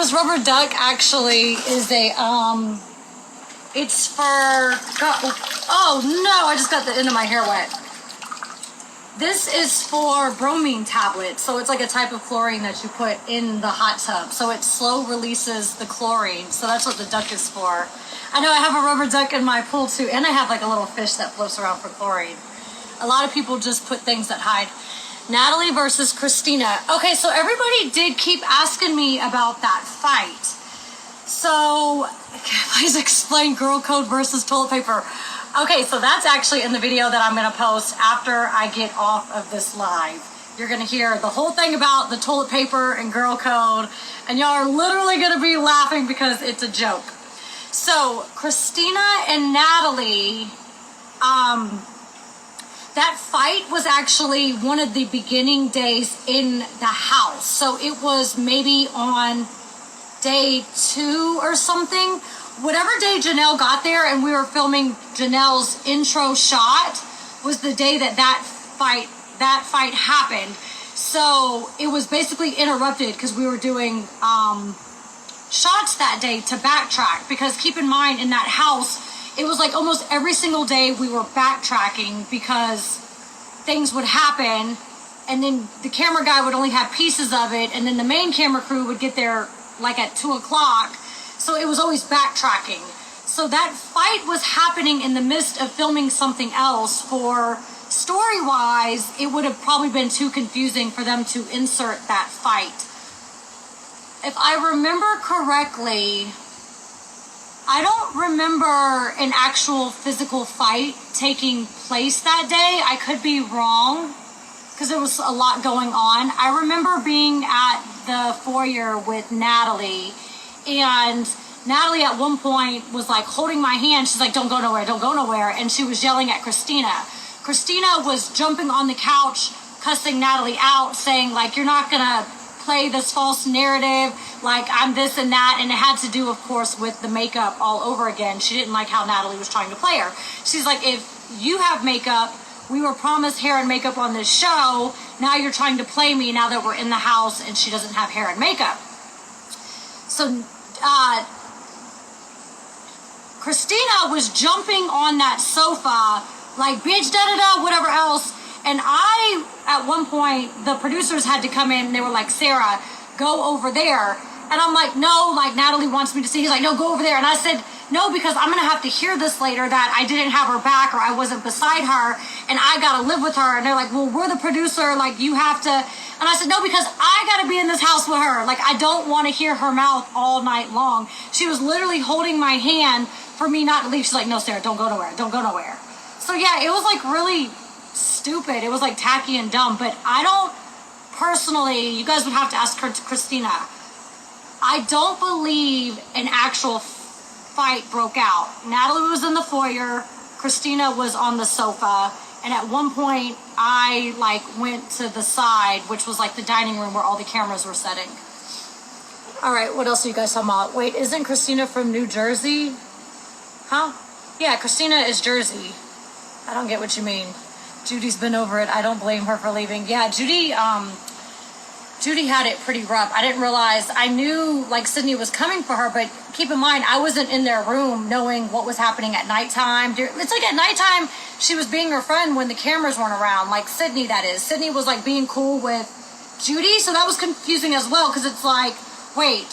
this rubber duck actually is a, it's for, oh no, I just got the end of my hair wet. This is for bromine tablets. So it's like a type of chlorine that you put in the hot tub. So it slow releases the chlorine. So that's what the duck is for. I know I have a rubber duck in my pool too. And I have like a little fish that floats around for chlorine. A lot of people just put things that hide. Natalie versus Christina. Okay, so everybody did keep asking me about that fight. So, please explain girl code versus toilet paper. Okay, so that's actually in the video that I'm going to post after I get off of this live. You're going to hear the whole thing about the toilet paper and girl code, and y'all are literally going to be laughing because it's a joke. So, Christina and Natalie, that fight was actually one of the beginning days in the house. So it was maybe on day 2 or something. Whatever day Janelle got there and we were filming Janelle's intro shot was the day that fight happened. So it was basically interrupted because we were doing shots that day to backtrack, because keep in mind, in that house it was like almost every single day we were backtracking because things would happen and then the camera guy would only have pieces of it, and then the main camera crew would get there like at 2 o'clock. So it was always backtracking. So that fight was happening in the midst of filming something else. For story-wise, it would have probably been too confusing for them to insert that fight. If I remember correctly, I don't remember an actual physical fight taking place that day. I could be wrong because there was a lot going on. I remember being at the foyer with Natalie, and Natalie at one point was like holding my hand. She's like, don't go nowhere, don't go nowhere. And she was yelling at Christina. Christina was jumping on the couch, cussing Natalie out, saying like, you're not gonna play this false narrative, like I'm this and that. And it had to do, of course, with the makeup all over again. She didn't like how Natalie was trying to play her. She's like, if you have makeup, we were promised hair and makeup on this show, now you're trying to play me now that we're in the house and she doesn't have hair and makeup. So Christina was jumping on that sofa like, bitch, da-da-da, whatever else. And I, at one point, the producers had to come in and they were like, Sarah, go over there. And I'm like, no, like Natalie wants me to see. He's like, no, go over there. And I said, no, because I'm going to have to hear this later that I didn't have her back or I wasn't beside her and I got to live with her. And they're like, well, we're the producer. Like, you have to. And I said, no, because I got to be in this house with her. Like, I don't want to hear her mouth all night long. She was literally holding my hand for me not to leave. She's like, no, Sarah, don't go nowhere. Don't go nowhere. So, yeah, it was like really stupid. It was like tacky and dumb. But I don't personally, you guys would have to ask Christina. I don't believe an actual fight broke out. Natalie was in the foyer. Christina was on the sofa. And at one point, I like went to the side, which was like the dining room where all the cameras were setting. All right, what else are you guys talking about? Wait, isn't Christina from New Jersey? Huh? Yeah, Christina is Jersey. I don't get what you mean. Judy's been over it. I don't blame her for leaving. Yeah, Judy had it pretty rough. I didn't realize, I knew like Sydney was coming for her, but keep in mind, I wasn't in their room knowing what was happening at nighttime. It's like at nighttime, she was being her friend when the cameras weren't around, like Sydney, that is. Sydney was like being cool with Judy, so that was confusing as well, because it's like, wait,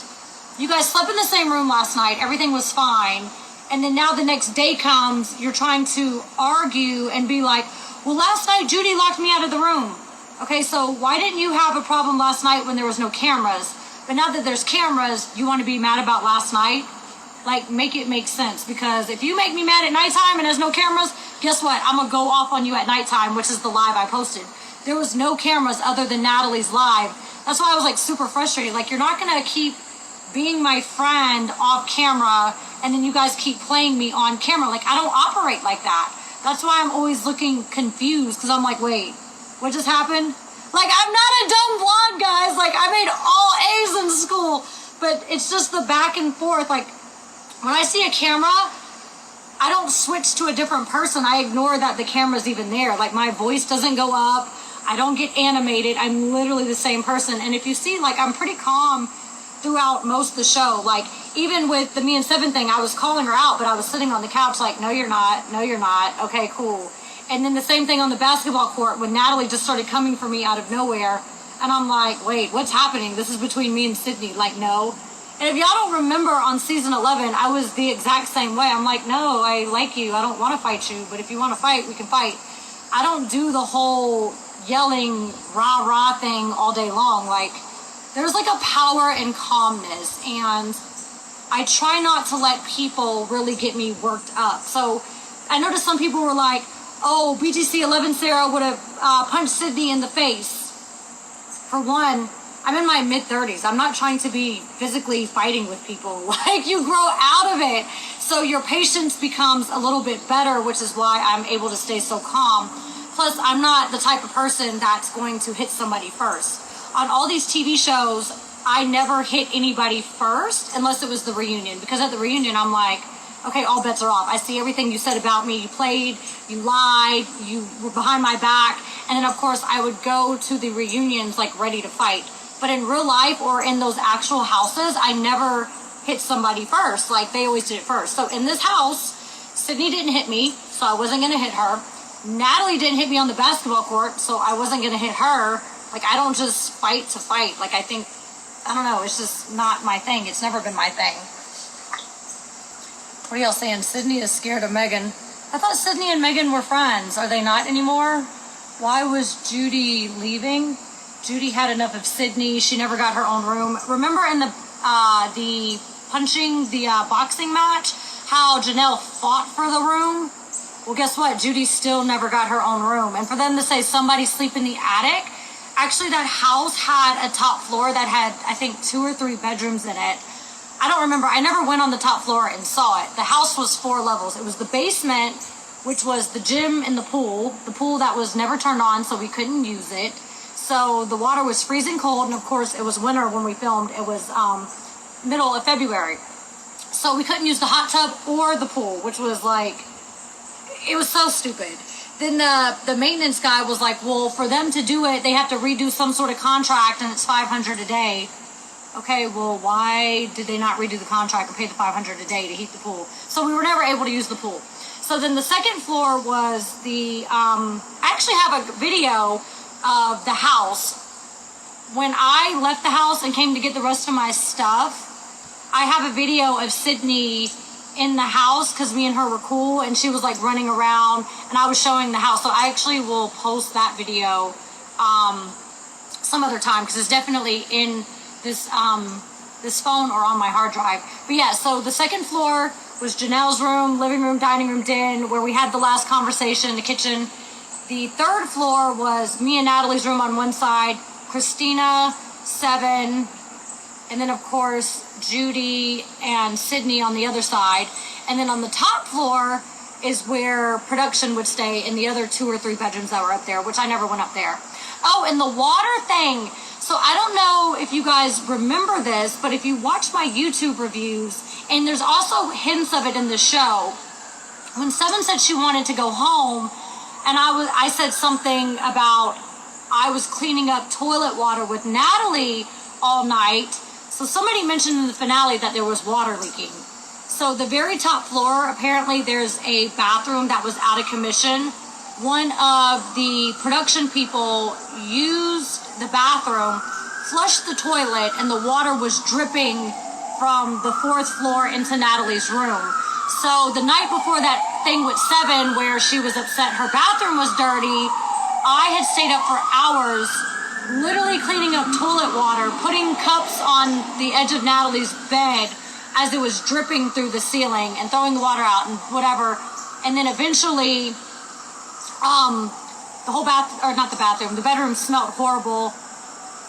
you guys slept in the same room last night, everything was fine, and then now the next day comes, you're trying to argue and be like, well, last night Judy locked me out of the room. Okay, so why didn't you have a problem last night when there was no cameras? But now that there's cameras, you want to be mad about last night? Like, make it make sense. Because if you make me mad at nighttime and there's no cameras, guess what? I'm going to go off on you at nighttime, which is the live I posted. There was no cameras other than Natalie's live. That's why I was, like, super frustrated. Like, you're not going to keep being my friend off camera and then you guys keep playing me on camera. Like, I don't operate like that. That's why I'm always looking confused, because I'm like, wait, what just happened? Like, I'm not a dumb blonde, guys. Like, I made all A's in school. But it's just the back and forth. Like, when I see a camera, I don't switch to a different person. I ignore that the camera's even there. Like, my voice doesn't go up. I don't get animated. I'm literally the same person. And if you see, like, I'm pretty calm throughout most of the show. Like, even with the Me and Seven thing, I was calling her out, but I was sitting on the couch like, no, you're not. No, you're not. Okay, cool. And then the same thing on the basketball court when Natalie just started coming for me out of nowhere. And I'm like, wait, what's happening? This is between me and Sydney. Like, no. And if y'all don't remember on season 11, I was the exact same way. I'm like, no, I like you. I don't want to fight you. But if you want to fight, we can fight. I don't do the whole yelling rah-rah thing all day long. Like, there's like a power and calmness. And I try not to let people really get me worked up. So I noticed some people were like, oh, BGC 11 Sarah would have punched Sydney in the face. For one, I'm in my mid-30s. I'm not trying to be physically fighting with people. Like, you grow out of it. So your patience becomes a little bit better, which is why I'm able to stay so calm. Plus, I'm not the type of person that's going to hit somebody first. On all these TV shows, I never hit anybody first unless it was the reunion. Because at the reunion, I'm like, okay, all bets are off. I see everything you said about me. You played, you lied, you were behind my back. And then, of course, I would go to the reunions, like, ready to fight. But in real life or in those actual houses, I never hit somebody first. Like, they always did it first. So in this house, Sydney didn't hit me, so I wasn't going to hit her. Natalie didn't hit me on the basketball court, so I wasn't going to hit her. Like, I don't just fight to fight. Like, I don't know, it's just not my thing. It's never been my thing. What are y'all saying? Sydney is scared of Megan. I thought Sydney and Megan were friends. Are they not anymore? Why was Judy leaving? Judy had enough of Sydney. She never got her own room. Remember in the boxing match, how Janelle fought for the room? Well, guess what? Judy still never got her own room. And for them to say somebody sleep in the attic, actually that house had a top floor that had, I think, 2 or 3 bedrooms in it. I don't remember. I never went on the top floor and saw it. The house was 4 levels. It was the basement, which was the gym and the pool that was never turned on, so we couldn't use it. So the water was freezing cold, and of course it was winter when we filmed. It was middle of February. So we couldn't use the hot tub or the pool, which was like, it was so stupid. Then the maintenance guy was like, well, for them to do it, they have to redo some sort of contract, and it's $500 a day. Okay, well, why did they not redo the contract and pay the $500 a day to heat the pool? So we were never able to use the pool. So then the second floor was the, I actually have a video of the house. When I left the house and came to get the rest of my stuff, I have a video of Sydney in the house because me and her were cool, and she was like running around and I was showing the house. So I actually will post that video some other time because it's definitely in this phone or on my hard drive. But yeah, so the second floor was Janelle's room, living room, dining room, den, where we had the last conversation, the kitchen. The third floor was me and Natalie's room on one side, Christina, Seven, and then of course Judy and Sydney on the other side. And then on the top floor is where production would stay in the other 2 or 3 bedrooms that were up there, which I never went up there. Oh, and the water thing. So I don't know if you guys remember this, but if you watch my YouTube reviews, and there's also hints of it in the show, when Seven said she wanted to go home, and I said something about I was cleaning up toilet water with Natalie all night. So somebody mentioned in the finale that there was water leaking. So the very top floor, apparently there's a bathroom that was out of commission. One of the production people used the bathroom, flushed the toilet, and the water was dripping from the 4th floor into Natalie's room. So the night before that thing with Seven where she was upset her bathroom was dirty, I had stayed up for hours literally cleaning up toilet water, putting cups on the edge of Natalie's bed as it was dripping through the ceiling and throwing the water out and whatever. And then eventually the bedroom smelled horrible,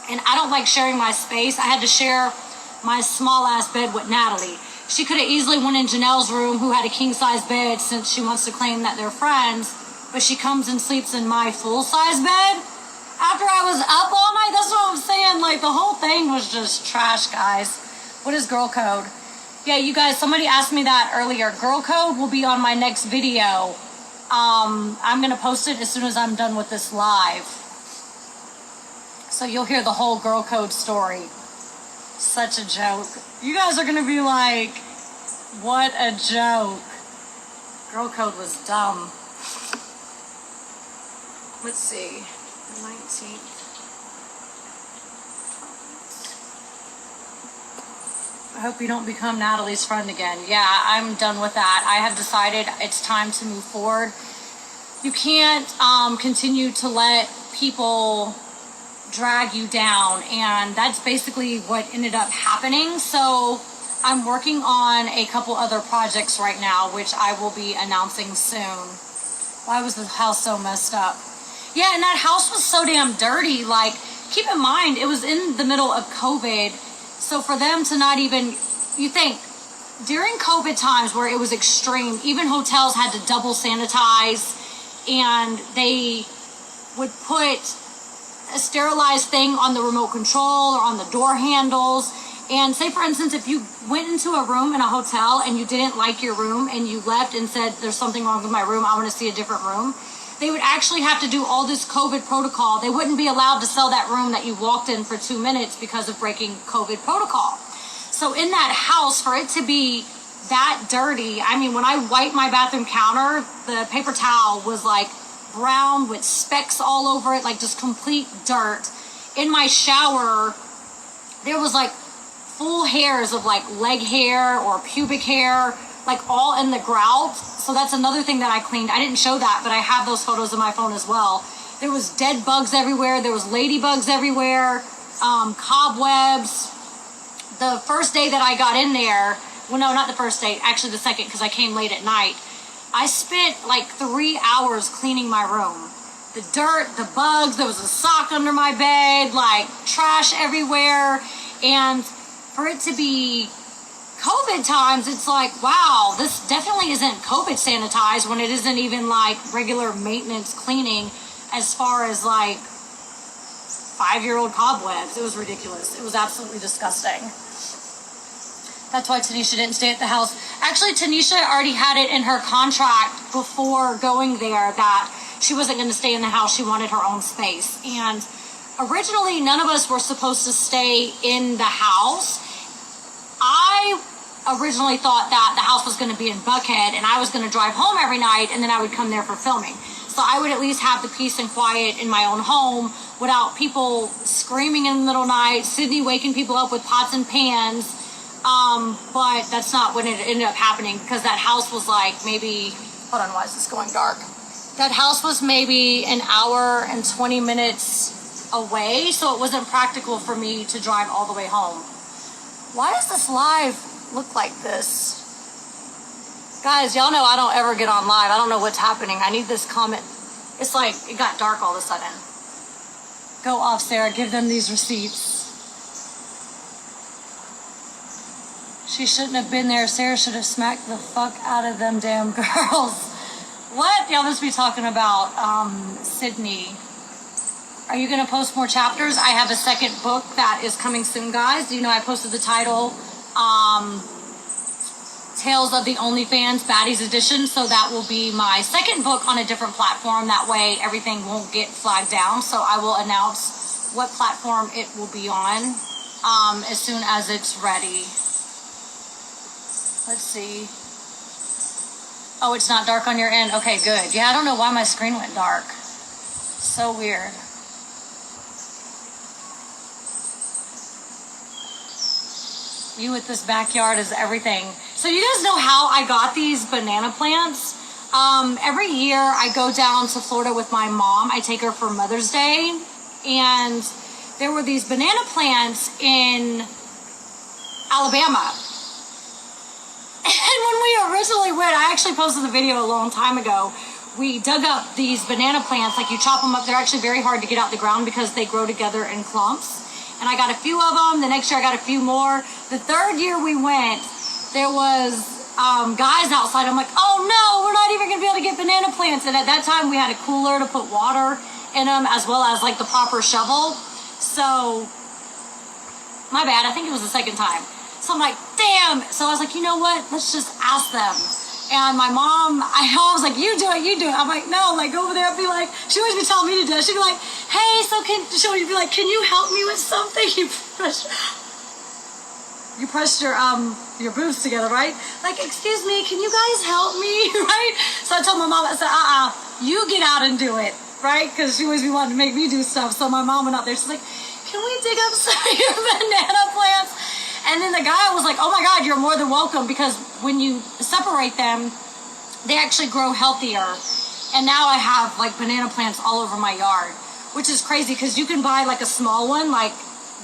and I don't like sharing my space. I had to share my small ass bed with Natalie. She could have easily went in Janelle's room, who had a king size bed, since she wants to claim that they're friends, but she comes and sleeps in my full size bed after I was up all night. That's what I'm saying. Like, the whole thing was just trash, guys. What is girl code? Yeah, you guys, somebody asked me that earlier. Girl code will be on my next video. I'm going to post it as soon as I'm done with this live. So you'll hear the whole girl code story. Such a joke. You guys are gonna be like, what a joke. Girl code was dumb. Let's see. The 19th. I hope you don't become Natalie's friend again. Yeah, I'm done with that. I have decided it's time to move forward. You can't continue to let people drag you down, and that's basically what ended up happening. So I'm working on a couple other projects right now, which I will be announcing soon. Why was the house so messed up? Yeah, and that house was so damn dirty. Like, keep in mind, it was in the middle of COVID. So for them to not even, you think, during COVID times where it was extreme, even hotels had to double sanitize, and they would put a sterilized thing on the remote control or on the door handles. And say, for instance, if you went into a room in a hotel and you didn't like your room and you left and said, there's something wrong with my room, I want to see a different room, they would actually have to do all this COVID protocol. They wouldn't be allowed to sell that room that you walked in for 2 minutes because of breaking COVID protocol. So in that house, for it to be that dirty, I mean, when I wiped my bathroom counter, the paper towel was like brown with specks all over it, like just complete dirt. In my shower, there was like full hairs of like leg hair or pubic hair, like all in the grout. So that's another thing that I cleaned. I didn't show that, but I have those photos in my phone as well. There was dead bugs everywhere. There was ladybugs everywhere, cobwebs. The first day that I got in there, well, no, not the first day, actually the second, because I came late at night. I spent like 3 hours cleaning my room. The dirt, the bugs, there was a sock under my bed, like trash everywhere. And for it to be COVID times, it's like, wow, this definitely isn't COVID sanitized when it isn't even like regular maintenance cleaning as far as like 5-year-old cobwebs. It was ridiculous. It was absolutely disgusting. That's why Tanisha didn't stay at the house. Actually, Tanisha already had it in her contract before going there that she wasn't going to stay in the house. She wanted her own space. And originally, none of us were supposed to stay in the house. I originally thought that the house was going to be in Buckhead and I was going to drive home every night and then I would come there for filming. So I would at least have the peace and quiet in my own home without people screaming in the middle of the night, Sydney waking people up with pots and pans. But that's not when it ended up happening, because that house was like maybe, hold on, why is this going dark? That house was maybe an hour and 20 minutes away, so it wasn't practical for me to drive all the way home. Why does this live look like this? Guys, y'all know I don't ever get on live. I don't know what's happening. I need this comment. It's like it got dark all of a sudden. Go off, Sarah. Give them these receipts. She shouldn't have been there. Sarah should have smacked the fuck out of them damn girls. What? Y'all must be talking about Sydney. Are you going to post more chapters? I have a second book that is coming soon, guys. You know, I posted the title, Tales of the OnlyFans Baddies Edition. So that will be my second book on a different platform. That way everything won't get flagged down. So I will announce what platform it will be on as soon as it's ready. Let's see. Oh, it's not dark on your end? Okay, good. Yeah, I don't know why my screen went dark. So weird. You with this backyard is everything. So you guys know how I got these banana plants? Every year I go down to Florida with my mom. I take her for Mother's Day. And there were these banana plants in Alabama. And when we originally went, I actually posted the video a long time ago. We dug up these banana plants, like you chop them up. They're actually very hard to get out the ground because they grow together in clumps. And I got a few of them. The next year I got a few more. The third year we went, there was guys outside. I'm like, oh no, we're not even gonna be able to get banana plants. And at that time we had a cooler to put water in them as well as like the proper shovel. So, my bad, I think it was the second time. So I'm like, damn. So I was like, you know what? Let's just ask them. And my mom, I was like, you do it, you do it. I'm like, no, like go over there and be like, she always be telling me to do it. She'd be like, hey, so she'll be like, can you help me with something? you pressed your boobs together, right? Like, excuse me, can you guys help me, right? So I told my mom, I said, you get out and do it, right? Because she always be wanting to make me do stuff. So my mom went out there. She's like, can we dig up some of your banana plants? And then the guy was like, oh my God, you're more than welcome, because when you separate them, they actually grow healthier. And now I have like banana plants all over my yard, which is crazy because you can buy like a small one, like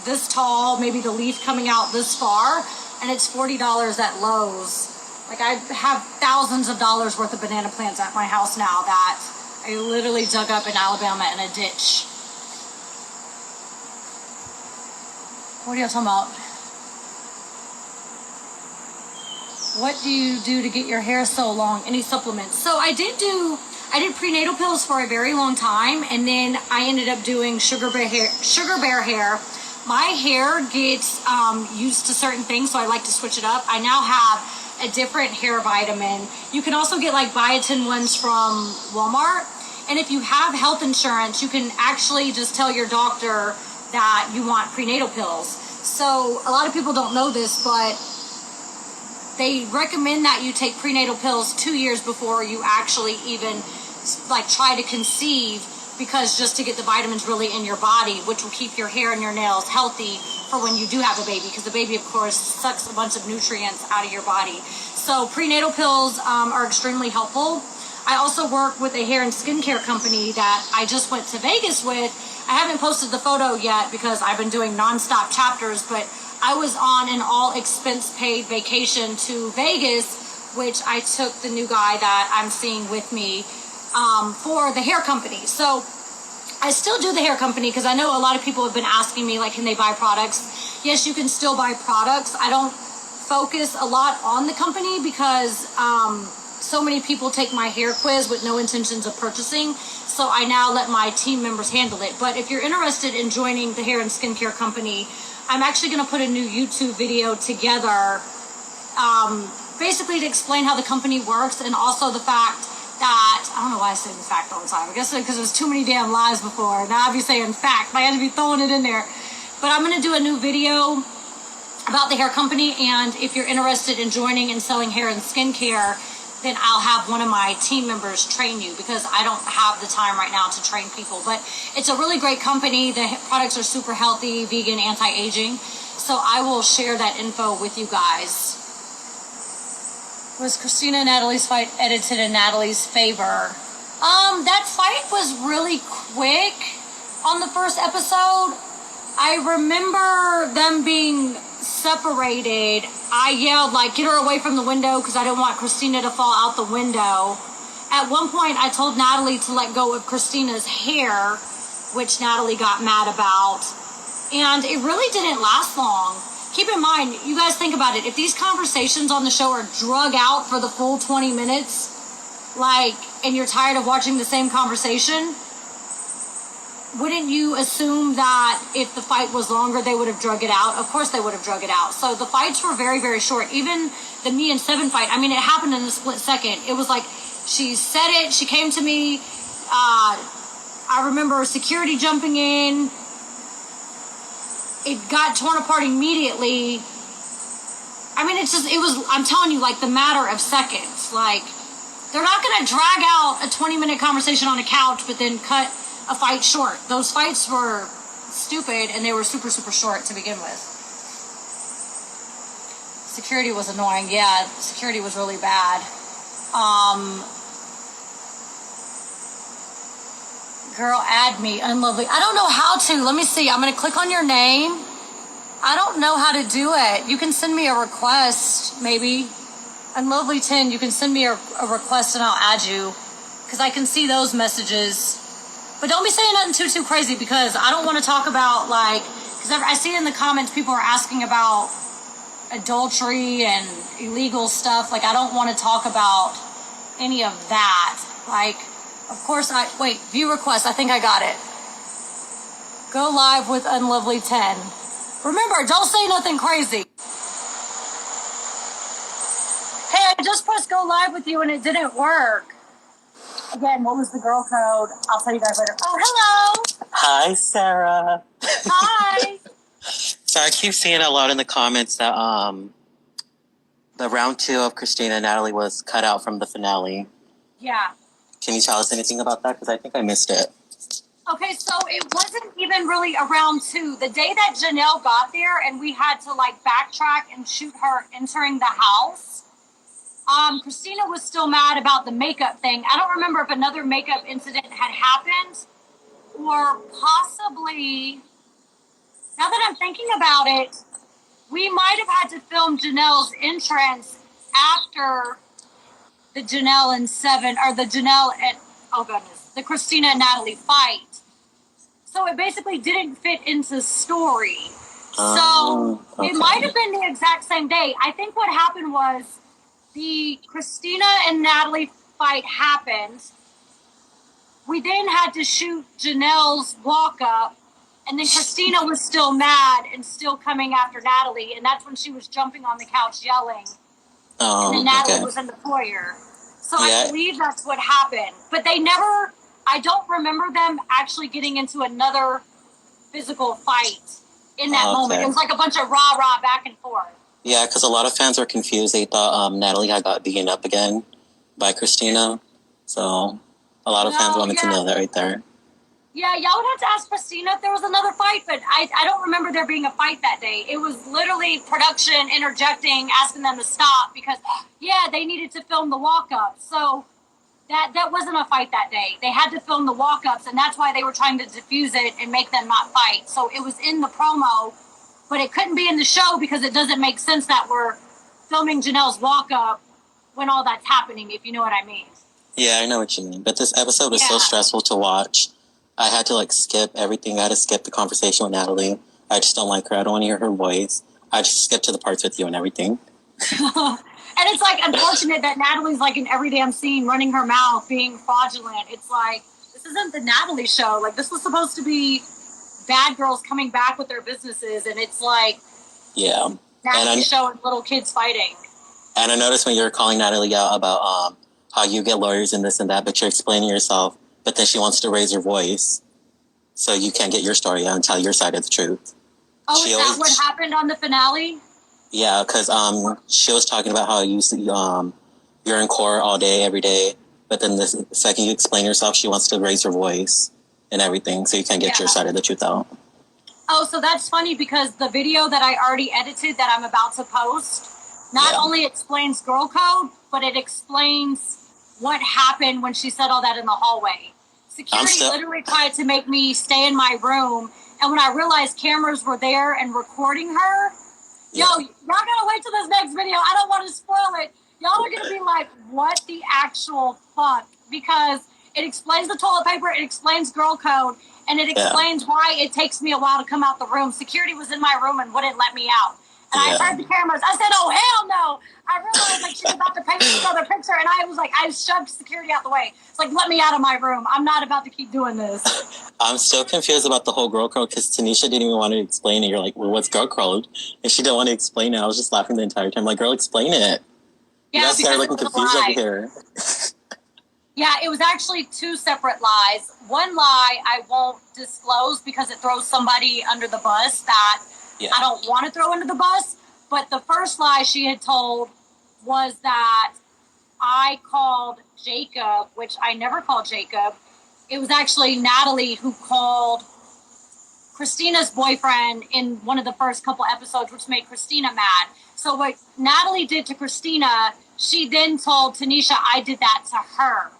this tall, maybe the leaf coming out this far, and it's $40 at Lowe's. Like, I have thousands of dollars worth of banana plants at my house now that I literally dug up in Alabama in a ditch. What are y'all talking about? What do you do to get your hair so long? Any supplements? So I did prenatal pills for a very long time, and then I ended up doing sugar bear hair. My hair gets used to certain things, so I like to switch it up. I now have a different hair vitamin. You can also get like biotin ones from Walmart. And if you have health insurance, you can actually just tell your doctor that you want prenatal pills. So a lot of people don't know this, but they recommend that you take prenatal pills 2 years before you actually even like try to conceive, because just to get the vitamins really in your body, which will keep your hair and your nails healthy for when you do have a baby, because the baby, of course, sucks a bunch of nutrients out of your body. So prenatal pills are extremely helpful. I also work with a hair and skincare company that I just went to Vegas with. I haven't posted the photo yet because I've been doing nonstop chapters, but I was on an all expense paid vacation to Vegas, which I took the new guy that I'm seeing with me for the hair company. So I still do the hair company because I know a lot of people have been asking me, like, can they buy products? Yes, you can still buy products. I don't focus a lot on the company because so many people take my hair quiz with no intentions of purchasing. So I now let my team members handle it. But if you're interested in joining the hair and skincare company, I'm actually going to put a new YouTube video together basically to explain how the company works, and also the fact that, I don't know why I say the fact all the time. I guess because there's too many damn lies before. Now I'll be saying fact. I had to be throwing it in there. But I'm going to do a new video about the hair company, and if you're interested in joining and selling hair and skincare, then I'll have one of my team members train you, because I don't have the time right now to train people. But it's a really great company. The products are super healthy, vegan, anti-aging. So I will share that info with you guys. Was Christina and Natalie's fight edited in Natalie's favor? That fight was really quick on the first episode. I remember them being separated. I yelled, like, get her away from the window, because I didn't want Christina to fall out the window. At one point, I told Natalie to let go of Christina's hair, which Natalie got mad about. And it really didn't last long. Keep in mind, you guys think about it. If these conversations on the show are drug out for the full 20 minutes, like, and you're tired of watching the same conversation, wouldn't you assume that if the fight was longer, they would have drug it out? Of course they would have drug it out. So the fights were very, very short. Even the me and Seven fight, I mean, it happened in a split second. It was like, she said it, she came to me. I remember security jumping in. It got torn apart immediately. I mean, I'm telling you, like, the matter of seconds. Like, they're not going to drag out a 20-minute conversation on a couch, but then cut a fight short. Those fights were stupid, and they were super, super short to begin with. Security was annoying. Yeah, security was really bad. Girl, add me, Unlovely. I don't know how to. Let me see. I'm going to click on your name. I don't know how to do it. You can send me a request, maybe. Unlovely 10, you can send me a request and I'll add you, because I can see those messages. But don't be saying nothing too crazy, because I don't want to talk about, like, because I see in the comments people are asking about adultery and illegal stuff. Like, I don't want to talk about any of that. Like, of course, wait, view request. I think I got it. Go live with Unlovely 10. Remember, don't say nothing crazy. Hey, I just pressed go live with you and it didn't work. Again, what was the girl code? I'll tell you guys later. Oh, hello. Hi, Sarah. Hi. So I keep seeing a lot in the comments that the round 2 of Christina and Natalie was cut out from the finale. Yeah. Can you tell us anything about that? Because I think I missed it. Okay, so it wasn't even really a round 2. The day that Janelle got there and we had to like backtrack and shoot her entering the house, Christina was still mad about the makeup thing. I don't remember if another makeup incident had happened or possibly, now that I'm thinking about it, we might have had to film Janelle's entrance after the Janelle and Seven, or the Janelle and, oh goodness, the Christina and Natalie fight. So it basically didn't fit into the story. So it might have been the exact same day. I think what happened was the Christina and Natalie fight happened. We then had to shoot Janelle's walk up, and then Christina was still mad and still coming after Natalie, and that's when she was jumping on the couch yelling. And then Natalie was in the foyer. So I believe that's what happened. But they never, I don't remember them actually getting into another physical fight in that moment. It was like a bunch of rah-rah back and forth. Yeah, because a lot of fans were confused. They thought Natalie had got beaten up again by Christina. So a lot of fans wanted to know that right there. Yeah, y'all would have to ask Christina if there was another fight, but I don't remember there being a fight that day. It was literally production interjecting, asking them to stop because, they needed to film the walk-up. So that wasn't a fight that day. They had to film the walk-ups, and that's why they were trying to diffuse it and make them not fight. So it was in the promo, but it couldn't be in the show because it doesn't make sense that we're filming Janelle's walk-up when all that's happening, if you know what I mean. Yeah, I know what you mean. But this episode was so stressful to watch. I had to skip everything. I had to skip the conversation with Natalie. I just don't like her. I don't want to hear her voice. I just skipped to the parts with you and everything. And it's unfortunate that Natalie's in every damn scene running her mouth, being fraudulent. It's this isn't the Natalie show. This was supposed to be bad girls coming back with their businesses, and it's Natalie showing little kids fighting. And I noticed when you were calling Natalie out about how you get lawyers and this and that, but you're explaining yourself, but then she wants to raise her voice, so you can't get your story out and tell your side of the truth. Oh, is that what happened on the finale? Yeah, because she was talking about how you're in court all day, every day, but then the second you explain yourself, she wants to raise her voice and everything, so you can't get your side of the truth out. Oh, so that's funny because the video that I already edited that I'm about to post not only explains girl code, but it explains what happened when she said all that in the hallway. Security literally tried to make me stay in my room, and when I realized cameras were there and recording her, y'all gotta wait till this next video. I don't want to spoil it. Y'all are gonna be like, what the actual fuck? Because it explains the toilet paper, it explains girl code, and it explains why it takes me a while to come out the room. Security was in my room and wouldn't let me out. And I heard the cameras. I said, oh, hell no. I realized she's about to paint another picture. And I was I shoved security out the way. It's let me out of my room. I'm not about to keep doing this. I'm still confused about the whole girl code because Tanisha didn't even want to explain it. You're like, well, what's girl code? And she didn't want to explain it. I was just laughing the entire time. Girl, explain it. Yeah, you guys started looking confused over here. Yeah, it was actually 2 separate lies. One lie I won't disclose because it throws somebody under the bus that I don't want to throw under the bus. But the first lie she had told was that I called Jacob, which I never called Jacob. It was actually Natalie who called Christina's boyfriend in one of the first couple episodes, which made Christina mad. So what Natalie did to Christina, she then told Tanisha I did that to her.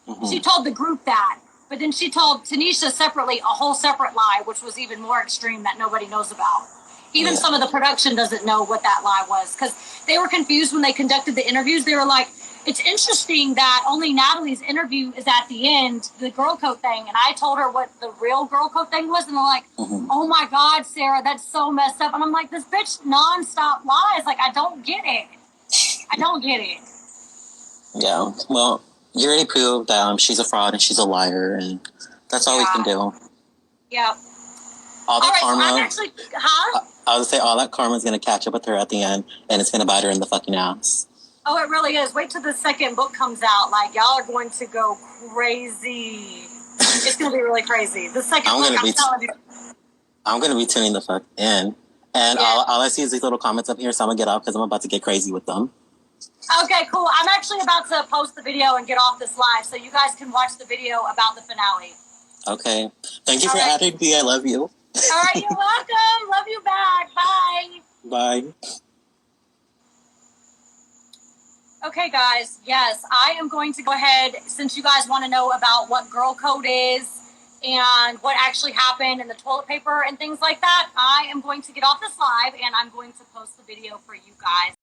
Mm-hmm. She told the group that. But then she told Tanisha separately a whole separate lie, which was even more extreme that nobody knows about. Even some of the production doesn't know what that lie was because they were confused when they conducted the interviews. They were like, it's interesting that only Natalie's interview is at the end, the girl code thing. And I told her what the real girl code thing was. And they're like, oh my God, Sarah, that's so messed up. And I'm like, this bitch nonstop lies. I don't get it. I don't get it. Yeah, well, you already proved that she's a fraud and she's a liar. And that's all we can do. Yeah. All that karma. So I'm actually, I would say all that karma is going to catch up with her at the end, and it's going to bite her in the fucking ass. Oh, it really is. Wait till the second book comes out. Y'all are going to go crazy. It's going to be really crazy. The second book, I'm telling you. I'm going to be tuning the fuck in. And all I see is these little comments up here, so I'm going to get off because I'm about to get crazy with them. Okay, cool. I'm actually about to post the video and get off this live, so you guys can watch the video about the finale. Okay. Thank you for adding me. I love you. All right, you're welcome. Love you back. Bye. Bye. Okay, guys. Yes, I am going to go ahead, since you guys want to know about what girl code is and what actually happened and the toilet paper and things like that, I am going to get off this live and I'm going to post the video for you guys